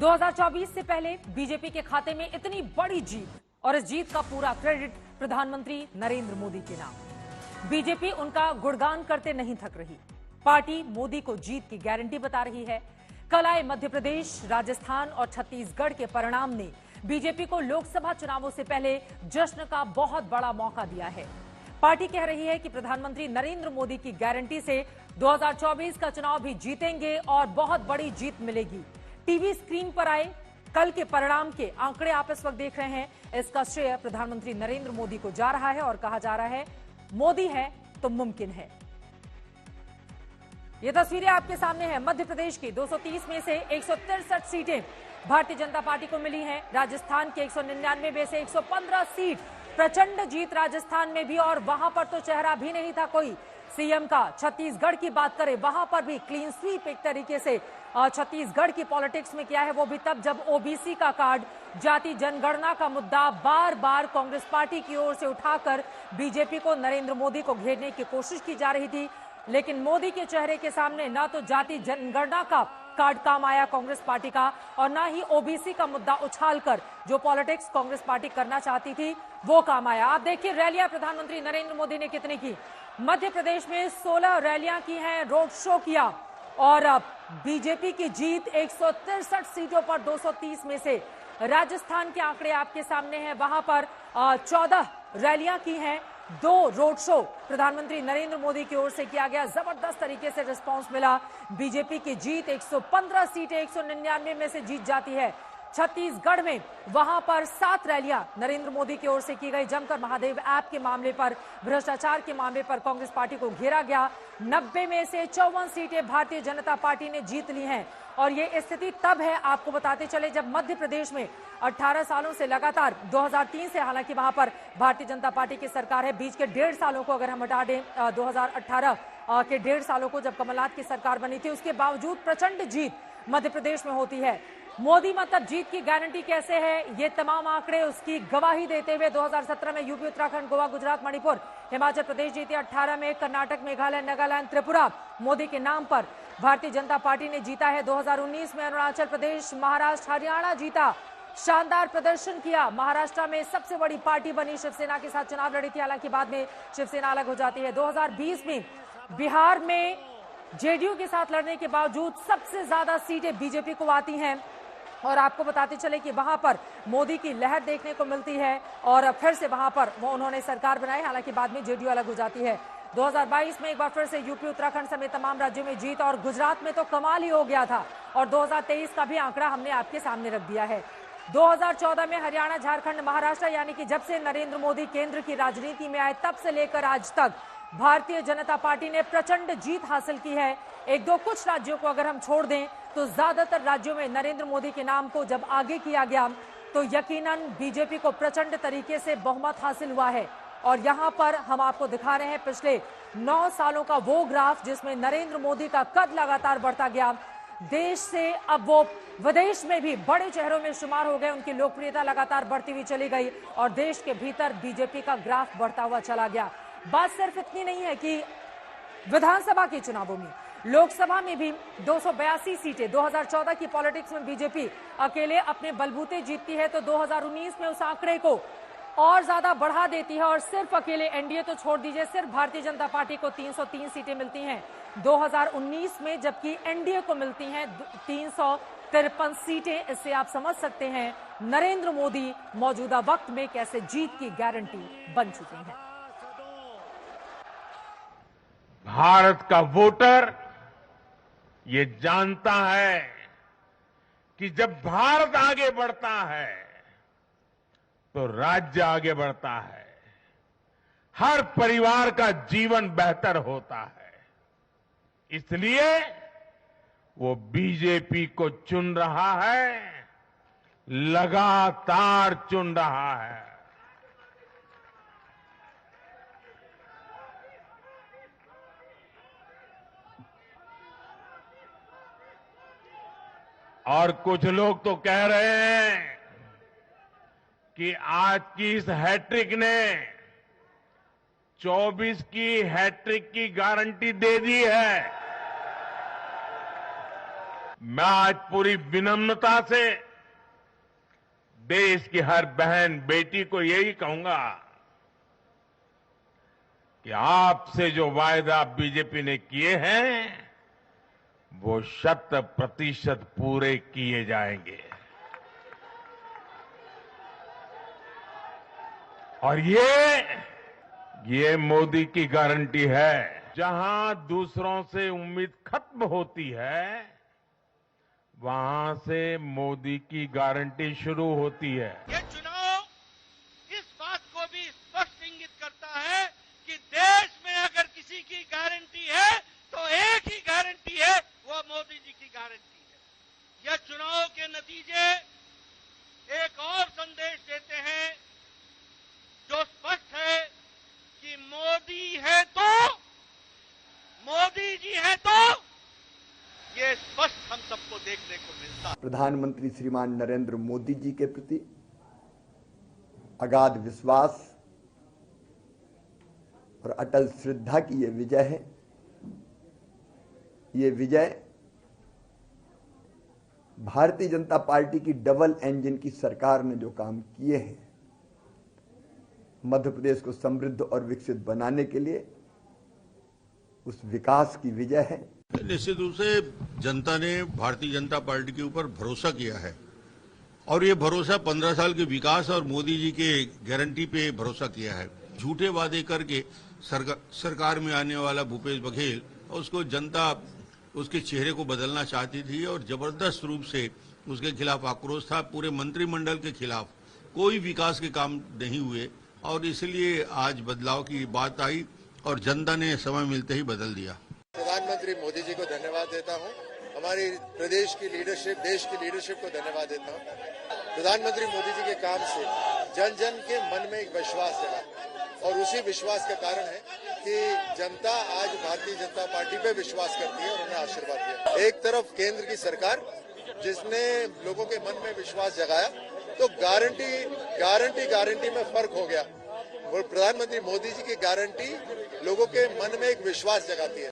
2024 से पहले बीजेपी के खाते में इतनी बड़ी जीत और इस जीत का पूरा क्रेडिट प्रधानमंत्री नरेंद्र मोदी के नाम। बीजेपी उनका गुणगान करते नहीं थक रही। पार्टी मोदी को जीत की गारंटी बता रही है। कल आए मध्य प्रदेश, राजस्थान और छत्तीसगढ़ के परिणाम ने बीजेपी को लोकसभा चुनावों से पहले जश्न का बहुत बड़ा मौका दिया है। पार्टी कह रही है कि प्रधानमंत्री नरेंद्र मोदी की गारंटी से 2024 का चुनाव भी जीतेंगे और बहुत बड़ी जीत मिलेगी। टीवी स्क्रीन पर आए कल के परिणाम के आंकड़े आप इस वक्त देख रहे हैं। इसका श्रेय प्रधानमंत्री नरेंद्र मोदी को जा रहा है और कहा जा रहा है मोदी है तो मुमकिन है। ये तस्वीरें आपके सामने हैं। मध्य प्रदेश की 230 में से 163 सीटें भारतीय जनता पार्टी को मिली हैं। राजस्थान के 199 में से 115 सीट, प्रचंड जीत राजस्थान में भी, और वहां पर तो चेहरा भी नहीं था कोई सीएम का। छत्तीसगढ़ की बात करें, वहां पर भी क्लीन स्वीप एक तरीके से छत्तीसगढ़ की पॉलिटिक्स में किया है, वो भी तब जब ओबीसी का कार्ड, जाति जनगणना का मुद्दा बार बार कांग्रेस पार्टी की ओर से उठाकर बीजेपी को, नरेंद्र मोदी को घेरने की कोशिश की जा रही थी। लेकिन मोदी के चेहरे के सामने ना तो जाति जनगणना का कार्ड काम आया कांग्रेस पार्टी का, और ना ही ओबीसी का मुद्दा उछालकर जो पॉलिटिक्स कांग्रेस पार्टी करना चाहती थी वो काम आया। आप देखिए रैलियां प्रधानमंत्री नरेंद्र मोदी ने कितनी की। मध्य प्रदेश में 16 रैलियां की हैं, रोड शो किया, और बीजेपी की जीत 163 सीटों पर 230 में से। राजस्थान के आंकड़े आपके सामने हैं, वहां पर 14 रैलियां की हैं, 2 रोड शो प्रधानमंत्री नरेंद्र मोदी की ओर से किया गया। जबरदस्त तरीके से रिस्पांस मिला। बीजेपी की जीत 115 सीटें 199 में से जीत जाती है। छत्तीसगढ़ में वहां पर 7 रैलियां नरेंद्र मोदी की ओर से की गई। जमकर महादेव ऐप के मामले पर, भ्रष्टाचार के मामले पर कांग्रेस पार्टी को घेरा गया। 90 में से 54 सीटें भारतीय जनता पार्टी ने जीत ली हैं। और ये स्थिति तब है, आपको बताते चले, जब मध्य प्रदेश में 18 सालों से लगातार 2003 से, हालांकि वहां पर भारतीय जनता पार्टी की सरकार है, बीच के 1.5 सालों को अगर हम हटा दें, 2018 के 1.5 सालों को जब कमलनाथ की सरकार बनी थी, उसके बावजूद प्रचंड जीत मध्य प्रदेश में होती है। मोदी मतलब जीत की गारंटी कैसे है, ये तमाम आंकड़े उसकी गवाही देते हुए 2017 में यूपी, उत्तराखंड, गोवा, गुजरात, मणिपुर, हिमाचल प्रदेश जीते। 18 में कर्नाटक, मेघालय, नागालैंड, त्रिपुरा मोदी के नाम पर भारतीय जनता पार्टी ने जीता है। 2019 में अरुणाचल प्रदेश, महाराष्ट्र, हरियाणा जीता। शानदार प्रदर्शन किया। महाराष्ट्र में सबसे बड़ी पार्टी बनी, शिवसेना के साथ चुनाव लड़ी थी, हालांकि बाद में शिवसेना अलग हो जाती है। 2020 में बिहार में जेडीयू के साथ लड़ने के बावजूद सबसे ज्यादा सीटें बीजेपी को आती हैं, और आपको बताते चले कि वहां पर मोदी की लहर देखने को मिलती है, और फिर से वहां पर वो उन्होंने सरकार बनाई, हालांकि बाद में जेडीयू अलग हो जाती है। 2022 में एक बार फिर से यूपी, उत्तराखंड समेत तमाम राज्यों में जीत, और गुजरात में तो कमाल ही हो गया था। और 2023 का भी आंकड़ा हमने आपके सामने रख दिया है। 2014 में हरियाणा, झारखंड, महाराष्ट्र, यानी कि जब से नरेंद्र मोदी केंद्र की राजनीति में आए तब से लेकर आज तक भारतीय जनता पार्टी ने प्रचंड जीत हासिल की है। एक दो कुछ राज्यों को अगर हम छोड़ दें तो ज्यादातर राज्यों में नरेंद्र मोदी के नाम को जब आगे किया गया तो यकीनन बीजेपी को प्रचंड तरीके से बहुमत हासिल हुआ है। और यहां पर हम आपको दिखा रहे हैं पिछले 9 सालों का वो ग्राफ जिसमें नरेंद्र मोदी का कद लगातार बढ़ता गया। देश से अब वो विदेश में भी बड़े चेहरों में शुमार हो गए, उनकी लोकप्रियता लगातार बढ़ती हुई चली गई, और देश के भीतर बीजेपी का ग्राफ बढ़ता हुआ चला गया। बात सिर्फ इतनी नहीं है कि विधानसभा के चुनावों में, लोकसभा में भी 282 सीटें 2014 की पॉलिटिक्स में बीजेपी अकेले अपने बलबूते जीतती है, तो 2019 में उस आंकड़े को और ज्यादा बढ़ा देती है, और सिर्फ अकेले एनडीए तो छोड़ दीजिए, सिर्फ भारतीय जनता पार्टी को 303 सीटें मिलती हैं 2019 में, जबकि एनडीए को मिलती हैं 353 सीटें। इससे आप समझ सकते हैं नरेंद्र मोदी मौजूदा वक्त में कैसे जीत की गारंटी बन चुके हैं। भारत का वोटर ये जानता है कि जब भारत आगे बढ़ता है तो राज्य आगे बढ़ता है, हर परिवार का जीवन बेहतर होता है। इसलिए वो बीजेपी को चुन रहा है, लगातार चुन रहा है। और कुछ लोग तो कह रहे हैं कि आज की इस हैट्रिक ने 24 की हैट्रिक की गारंटी दे दी है। मैं आज पूरी विनम्रता से देश की हर बहन बेटी को यही कहूंगा कि आपसे जो वायदा बीजेपी ने किए हैं वो 100% पूरे किए जाएंगे। और ये मोदी की गारंटी है। जहां दूसरों से उम्मीद खत्म होती है वहां से मोदी की गारंटी शुरू होती है। ये चुनाव इस बात को भी स्पष्ट इंगित करता है कि देश में अगर किसी की गारंटी है तो एक ही गारंटी है, वो मोदी जी की गारंटी है। यह चुनाव के नतीजे एक और संदेश देते हैं जो स्पष्ट है कि मोदी है तो, मोदी जी है तो, ये स्पष्ट हम सबको देखने को मिलता है। प्रधानमंत्री श्रीमान नरेंद्र मोदी जी के प्रति अगाध विश्वास और अटल श्रद्धा की ये विजय है। ये विजय भारतीय जनता पार्टी की डबल इंजन की सरकार ने जो काम किए हैं, मध्य प्रदेश को समृद्ध और विकसित बनाने के लिए उस विकास की विजय है। निश्चित रूप से जनता ने भारतीय जनता पार्टी के ऊपर भरोसा किया है और ये भरोसा 15 साल के विकास और मोदी जी के गारंटी पे भरोसा किया है। झूठे वादे करके सरकार में आने वाला भूपेश बघेल, उसको जनता उसके चेहरे को बदलना चाहती थी और जबरदस्त रूप से उसके खिलाफ आक्रोश था। पूरे मंत्रिमंडल के खिलाफ कोई विकास के काम नहीं हुए और इसलिए आज बदलाव की बात आई और जनता ने समय मिलते ही बदल दिया। प्रधानमंत्री मोदी जी को धन्यवाद देता हूं, हमारी प्रदेश की लीडरशिप, देश की लीडरशिप को धन्यवाद देता हूं। प्रधानमंत्री मोदी जी के काम से जन जन के मन में एक विश्वास जगा और उसी विश्वास का कारण है कि जनता आज भारतीय जनता पार्टी पे विश्वास करती है और उन्हें आशीर्वाद दिया। एक तरफ केंद्र की सरकार जिसने लोगों के मन में विश्वास जगाया, तो गारंटी में फर्क हो गया। और प्रधानमंत्री मोदी जी की गारंटी लोगों के मन में एक विश्वास जगाती है।